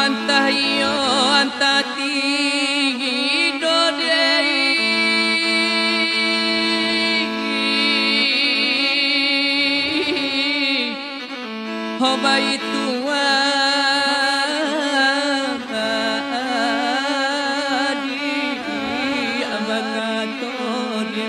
Antah iyo antah tido dei ho baitu di amangato di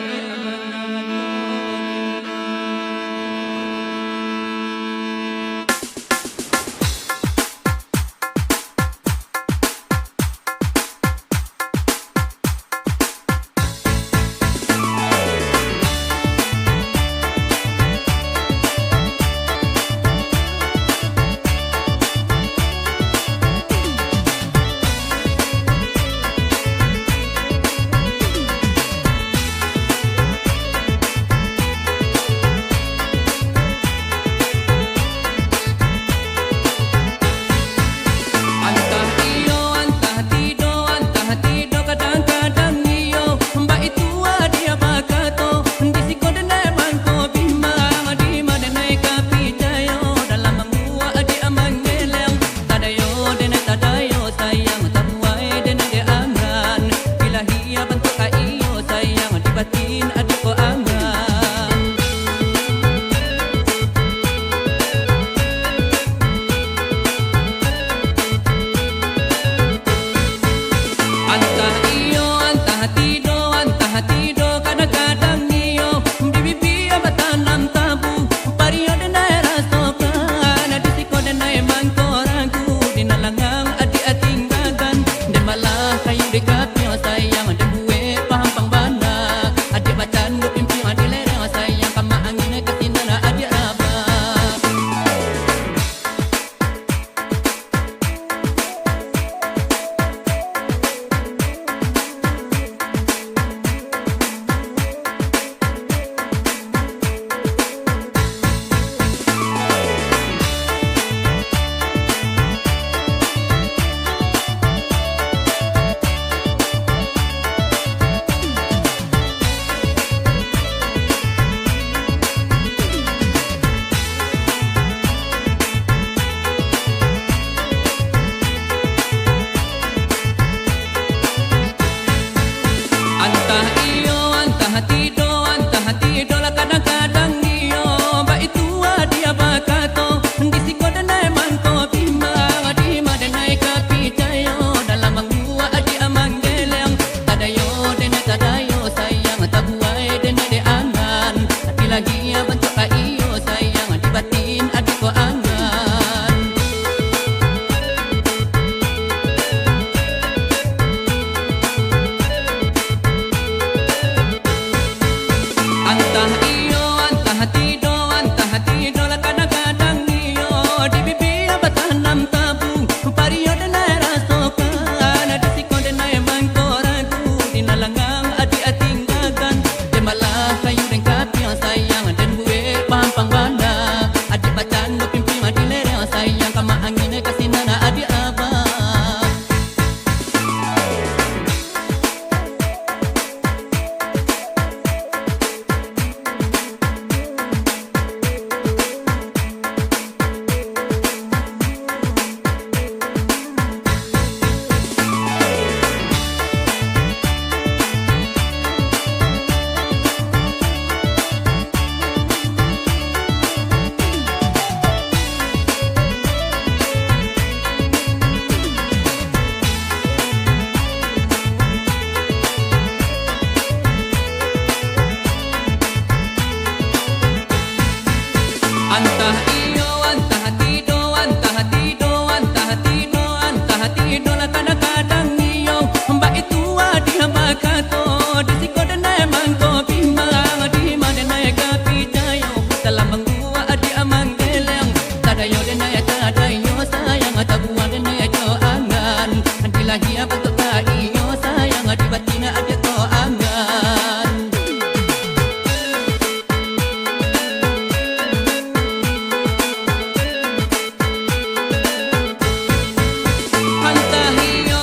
Antah iyo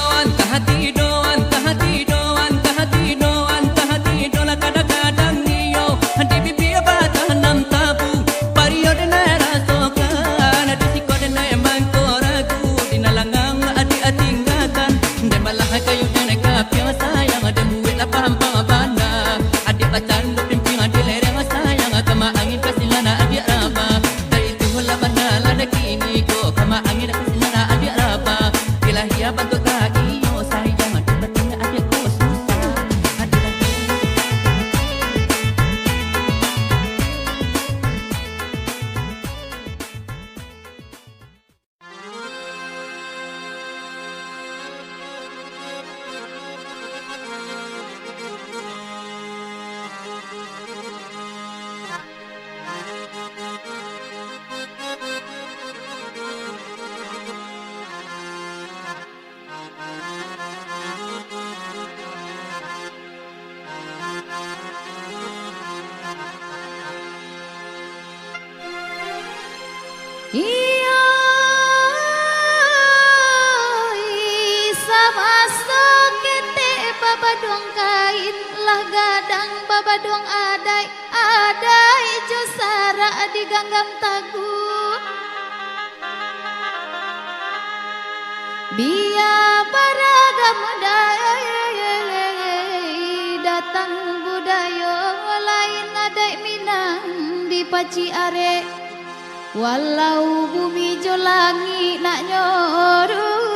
baduang adai jo sara di ganggam tagu biya baragam datang budaya lain adai Minang di Paci Are walau bumi jo langit nak nyoruntuh.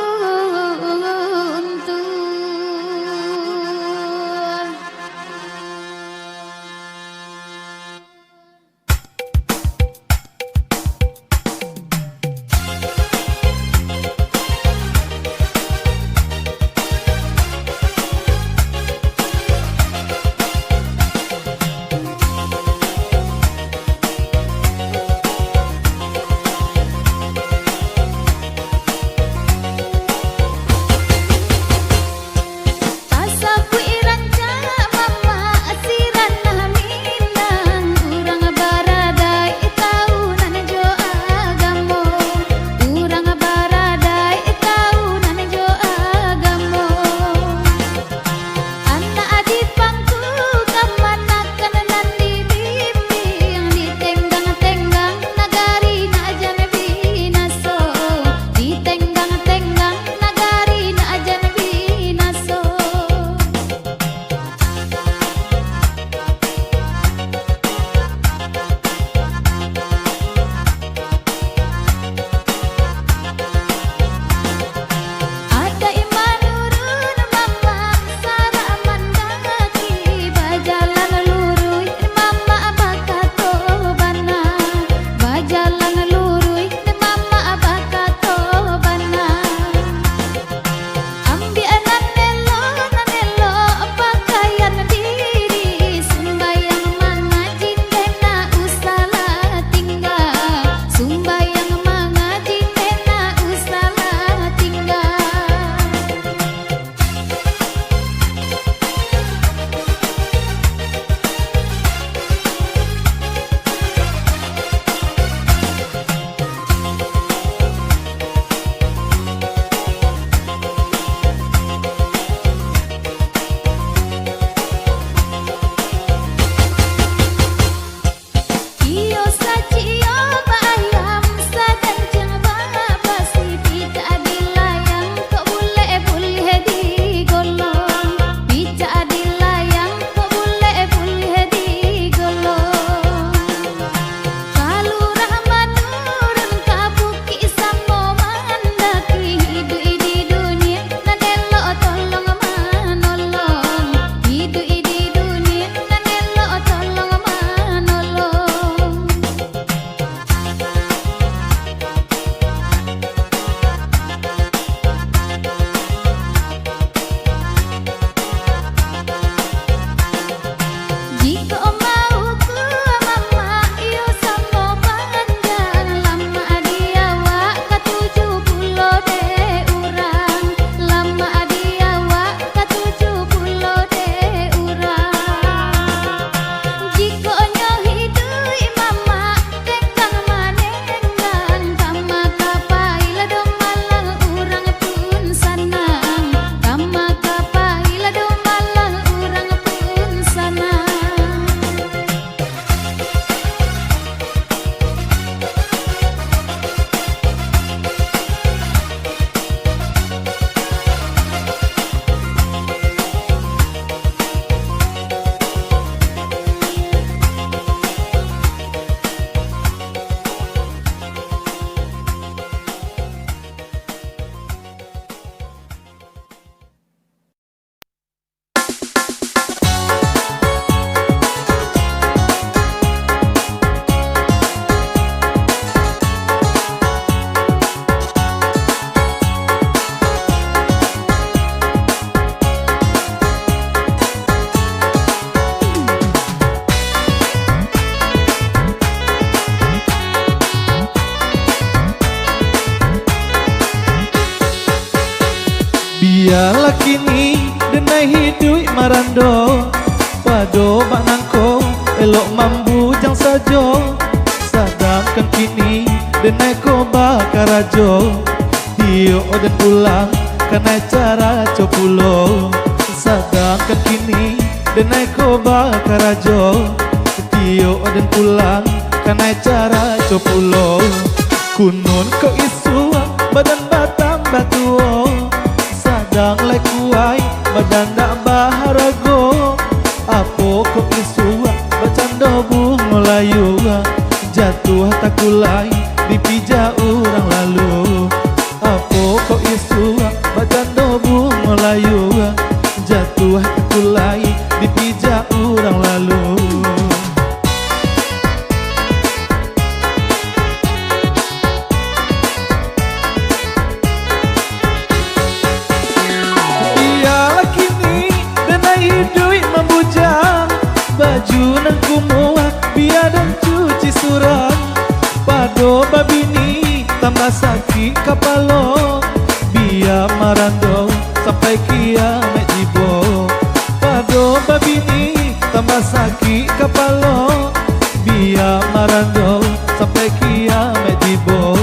Biarlah kini denai hidup marando Pado manangko elok mambu jang sajo Sedangkan kini denai ko bakarajo Dio dan pulang karena cara copulo Sedangkan kini denai ko bakarajo tio dan pulang karena cara copulo kunun ko isua badan batang batuo sadang lai kuai badan dak baharago apo ko isua bacando bungo layu jatuh takulai dipija orang lalu apo ko isua bacando bungo layu jatuh takulai dipija orang lalu. Baju nang kumuak biar dan cuci surat pado babini tambah sakit kapalo biar marando sampai kiamat jibo pado babini tambah sakit kapalo biar marando sampai kiamat jibo.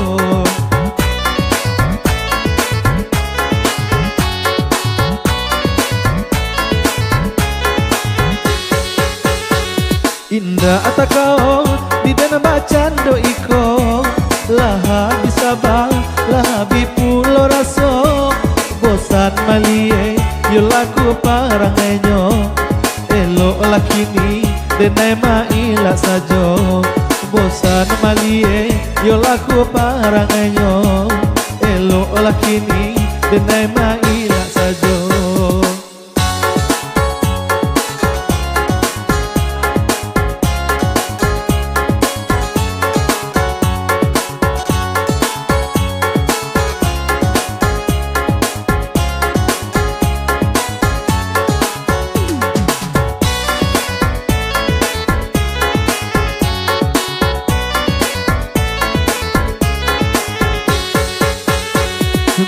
Indah atakao di dana bacando iko laha bisabang laha bipulo raso bosan malie yo laku parangenyo elo lakini denai maila sajo bosan malie yo laku parangenyo elo lakini denai maila sajo.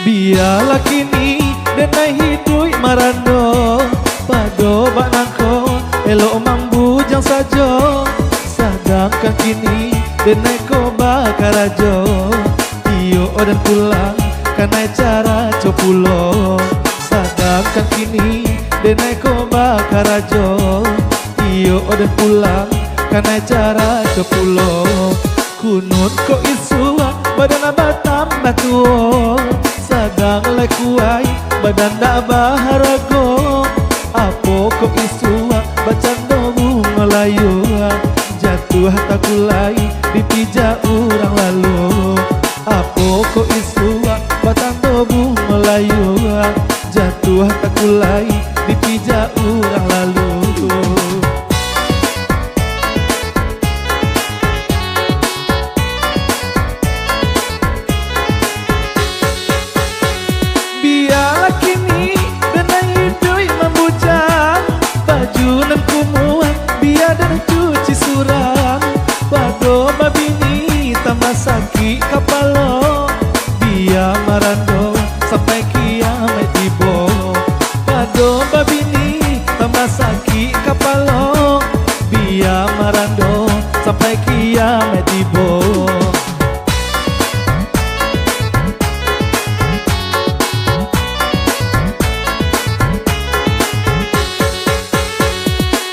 Biarlah kini denai hidui marando pado baknako elok mambujang sajo sedangkan kini denai ko bakarajo iyo dan pulang karena cara copulo sedangkan kini denai ko bakarajo iyo dan pulang karena cara copulo kunut ko isua badan batam batuo sadang lai kuai badan dak baharago apo ko isua bacando bunga layu jatuh takulai dipija orang lalu apo ko isua bacando bunga layu jatuh takulai dipija orang lalu. Sakit kapalo biar marando sampai kiamat tibo pado babini tambah sakit kapalo biar marando sampai kiamat tibo.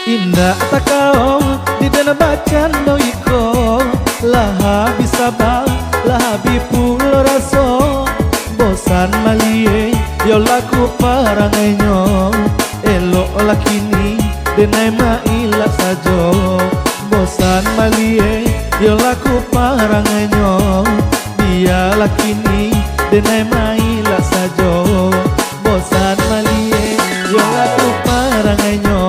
Indah takao di dana bacando iko laha bisabang laha bipulo raso bosan malie yo laku parangenyo elok lakini denai maila sajo bosan malie yo laku parangenyo biar lakini denai maila sajo bosan malie yo laku parangenyo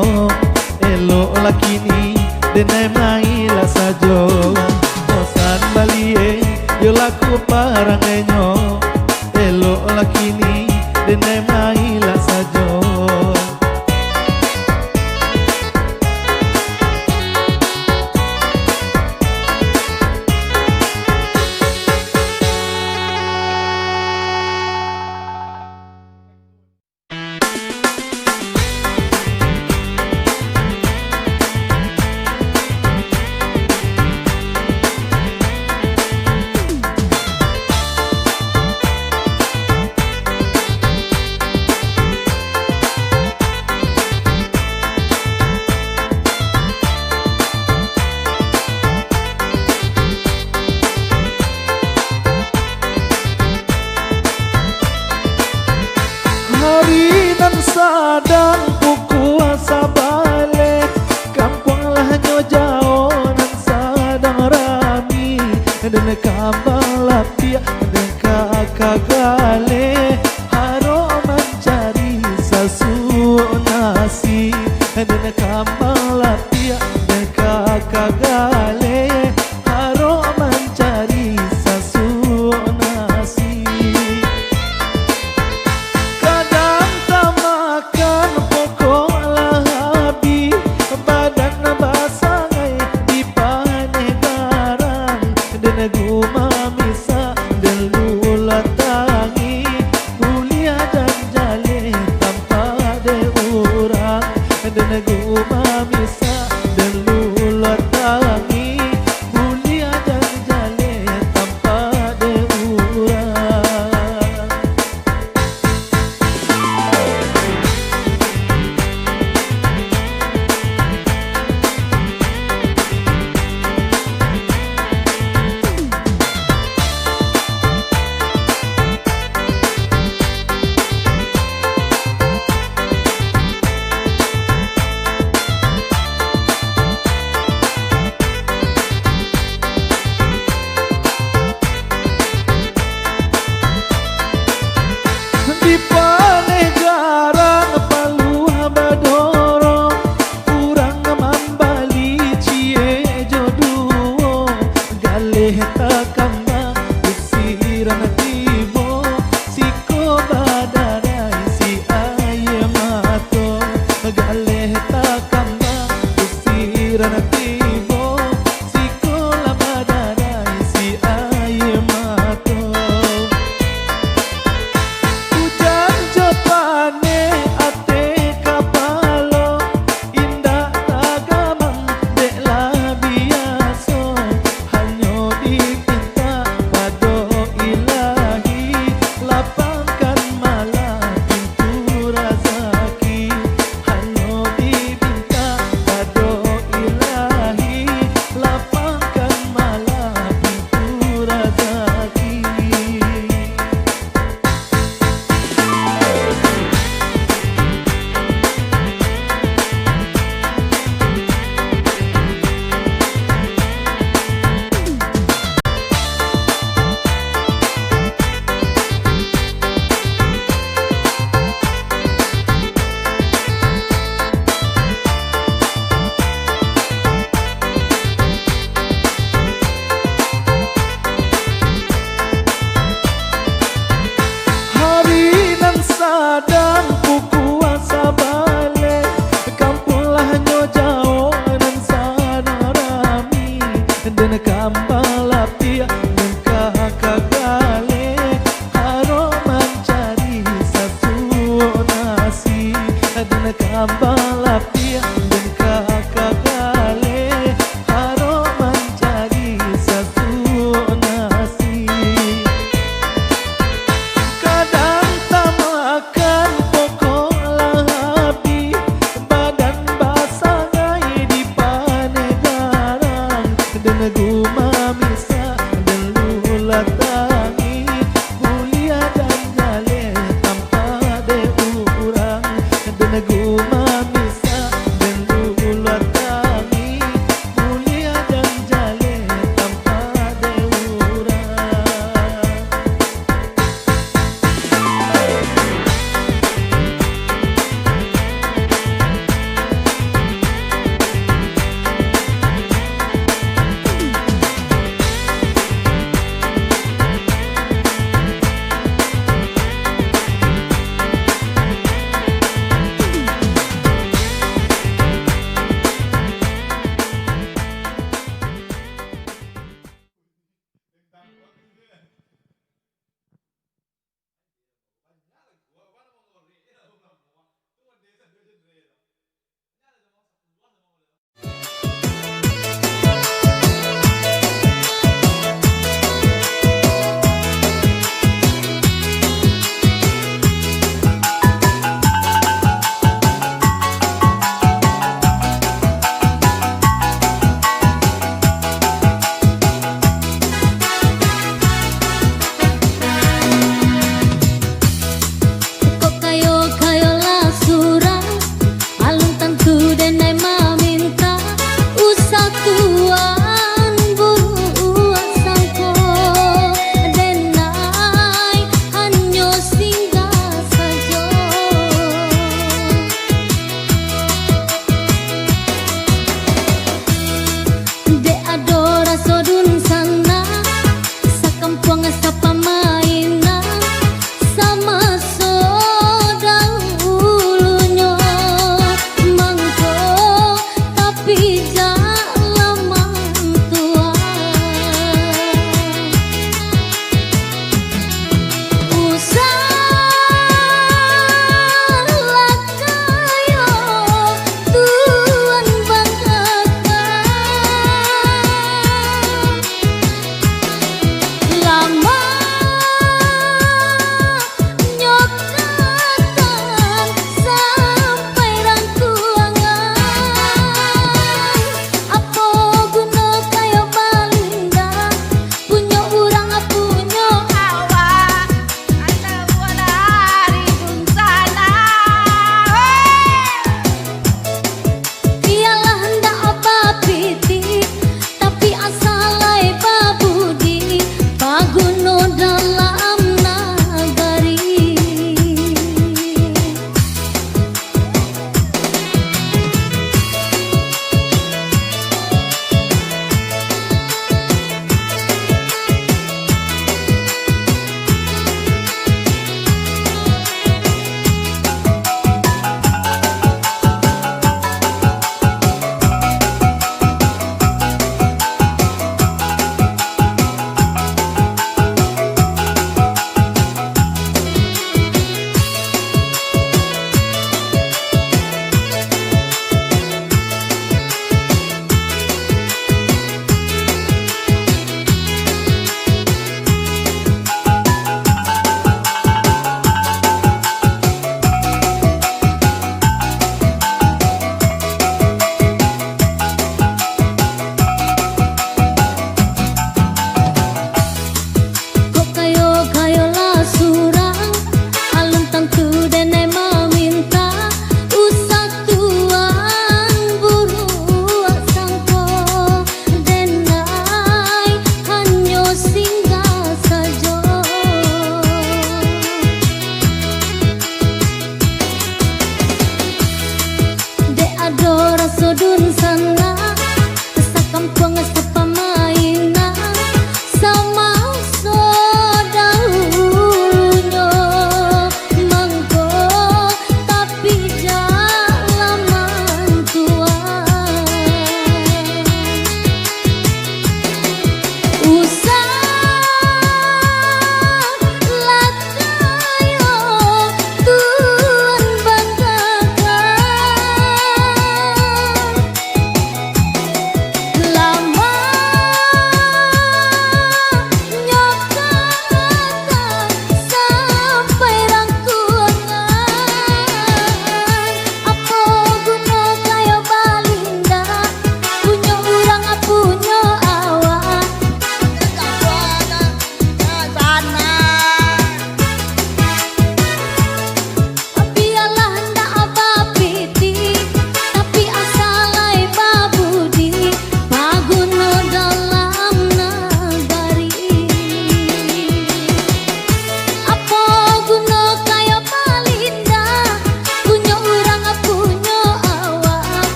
elok lakini denai maila sajo bosan balie yo laku parangenyo elok lakini denai maila sajo. sadang pukul sabale kampung lah jauh nan sadang rami dan kambang lapia dan kakagale haro mencari sasu nasi dan kambang lapia dan kakagale haro mencari sasu nasi. Kadang tak makan pokok lahabi badan basangai di paneh garang dan gumamisa dan lula tangi kuliah dan jale tanpa ada orang dan gumamisa dan lula tangi kuliah dan jale tanpa ada orang. Di paneh garang paluh badoro urang mambali cie joduo galeh takamba usiran tibo siko badarai si aye mato galeh takamba usiran tibo siko la badarai si aye mato. Hujan jepane ate kapalo indah tagamang dek lah biaso hanyo dipinta pado ilahi lapangkan malah pintu razaki hanyo dipinta pado ilahi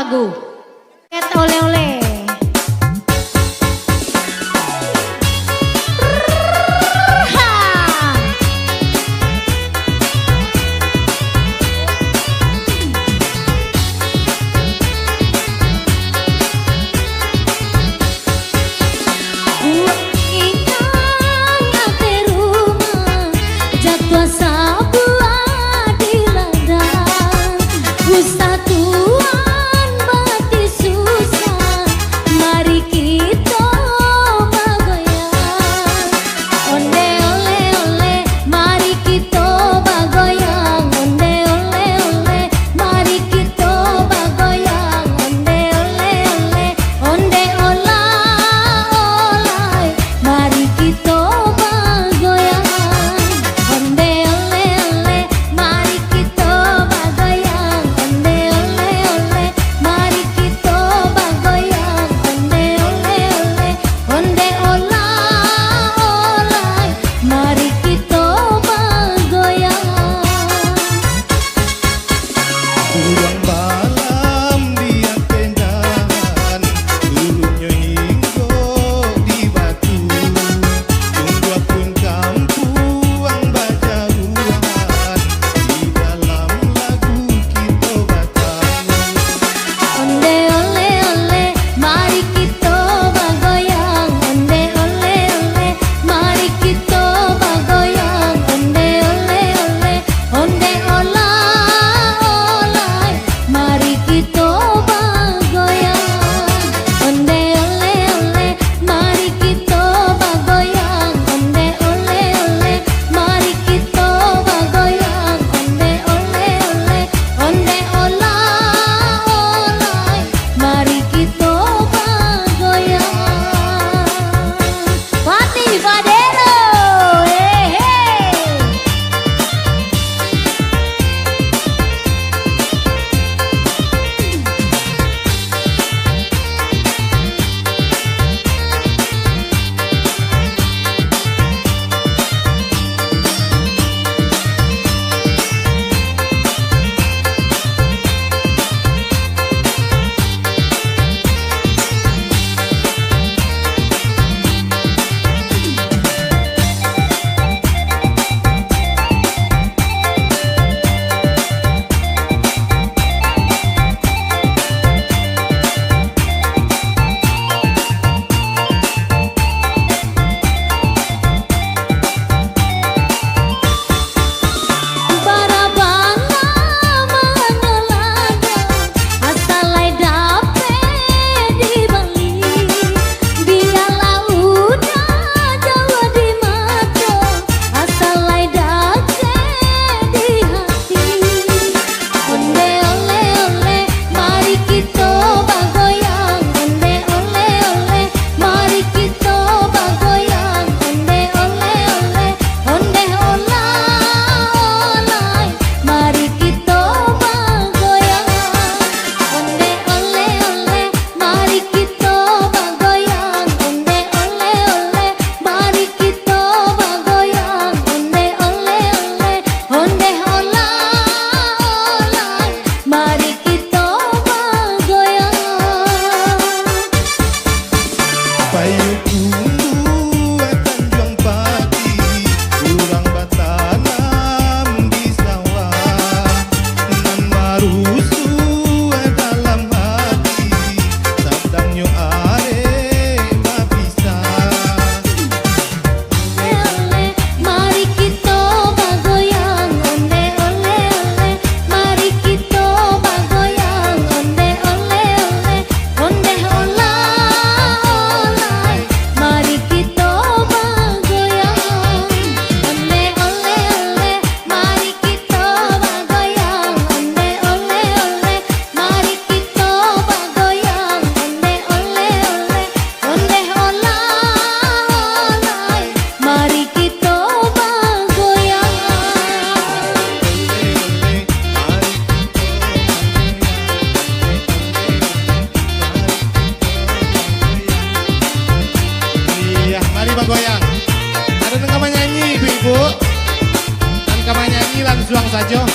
lagu. Ket oleh-oleh. Suang saja.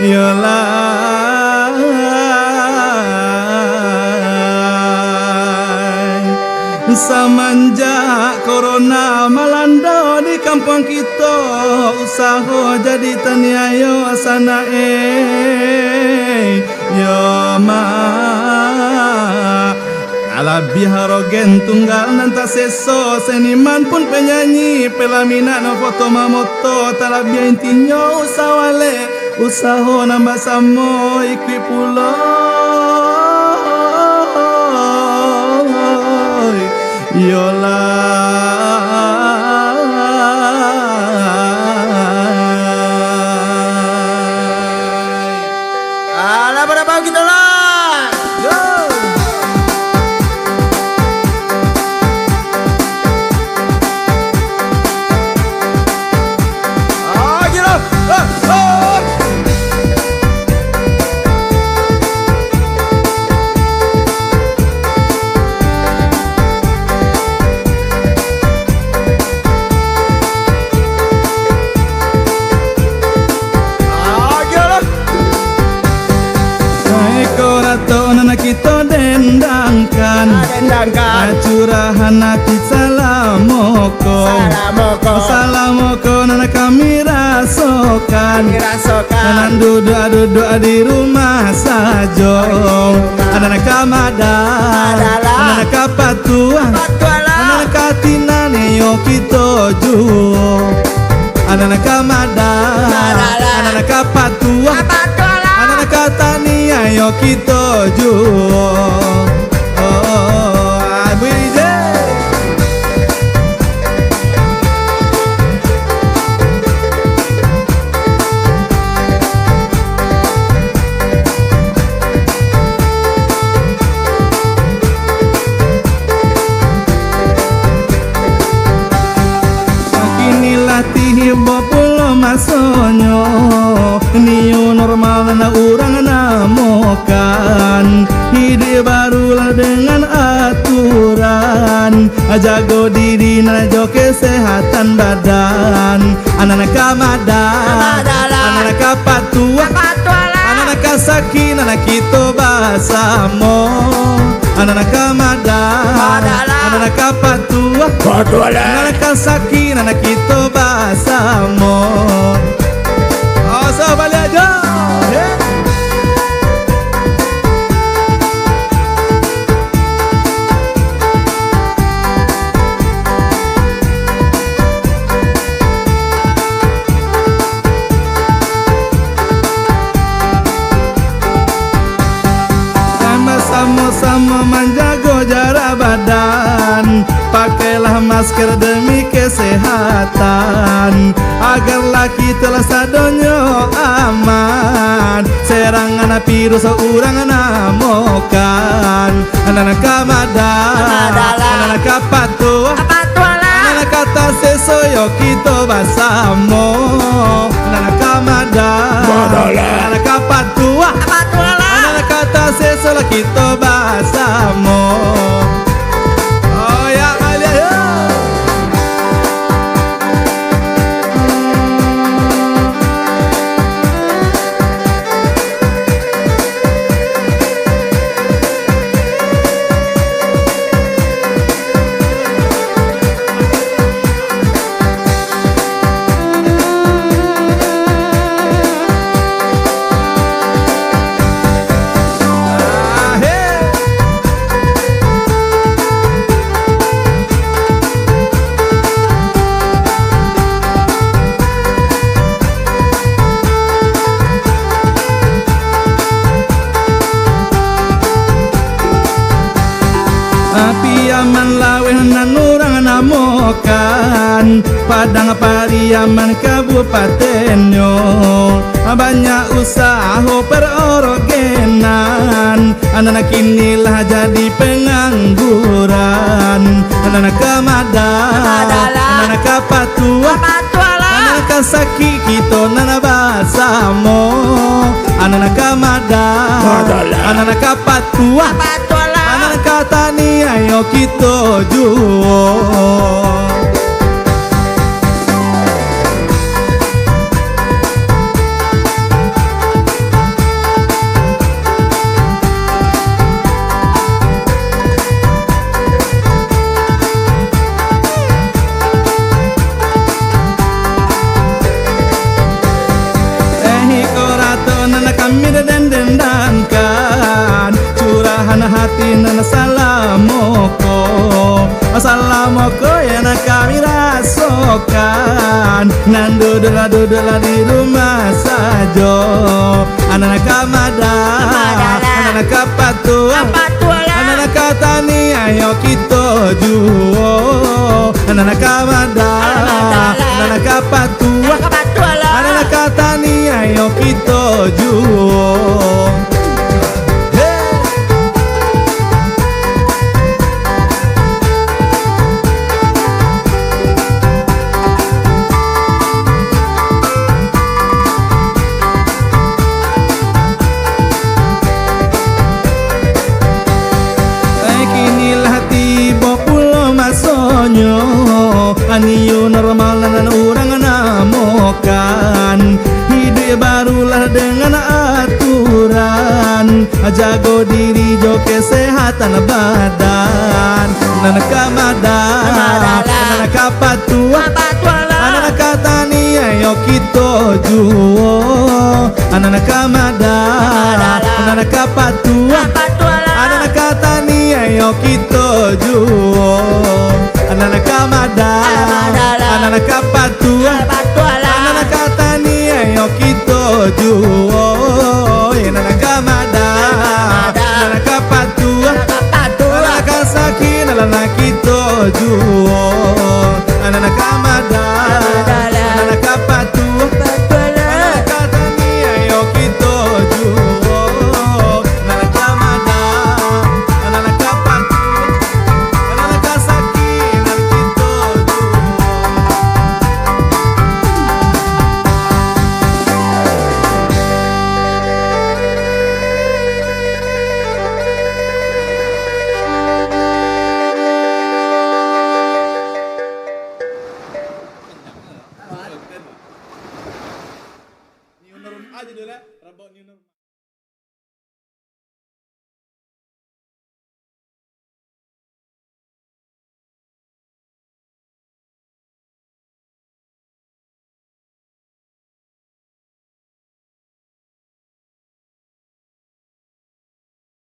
yola semenjak corona melanda di kampung kita, usaha jadi taniayo sana yo ma alabi harogen tunggal nanta seso seniman pun penyanyi pelamina no foto mamoto talabi intinya usawale usaha nambah samo ikwi pulo yola alah pada bau kita lah go gila kita dendangkan curahan hati salamoko nana kami rasokan nanan duduk di rumah sajo nana kamadan nana kapatua nana katina neyo kita juo nana kamadan nana kapatua nana katani ayo kita juo masonyo niu normal na urang namokan hidup barulah dengan aturan jago diri na jo kesehatan badan anak kamadan anak kapatua anak kasakin anak kita basamo anak kamadan anak kapatua anak kasakin anak kita basamo oh so balik aja sama-sama menjaga jarak badan, pakailah masker demi kesehatan agarlah kita sadonyo aman serangan virus urang namokan anak kamadan anak kapatua anak kata sesoyo kita basamo anak kamadan anak kapatua anak kata sesoyo kita basamo oh ya kali ayo api aman laweh nanurang namokan padang pariaman kabupatenyo banyak usaha perorogenan anak inilah jadi pengangguran anak kamadan anak kapatua anak kasaki kita nana basamo anak kamadan anak kapatua anak katani ayo kita juo duduk di rumah saja. Anak kamada, anak kapatua, anak katani ayo kita juo. Anak kamada, anak kapatua, anak katani ayo kita juo. Aniyo normal nan orang namokan. Hidup barulah dengan aturan. Jago diri jo kesehatan badan. Nan kamada, nan kapatua, anak katani ayo kita juo. Anak kamada, anak kapatua, anak katani ayo kita juo. Anak kamada, anak kapatua, anak katani ayo kita juo. Anak kamada, anak kapatua, anak kasakin anak kita juo. Anak kamada, anak kapatua, anak katani ayo kita juo. Anak kamada, anak kapatua, anak kasakin anak kita juo. New normal aja dulu lah, rabok new normal.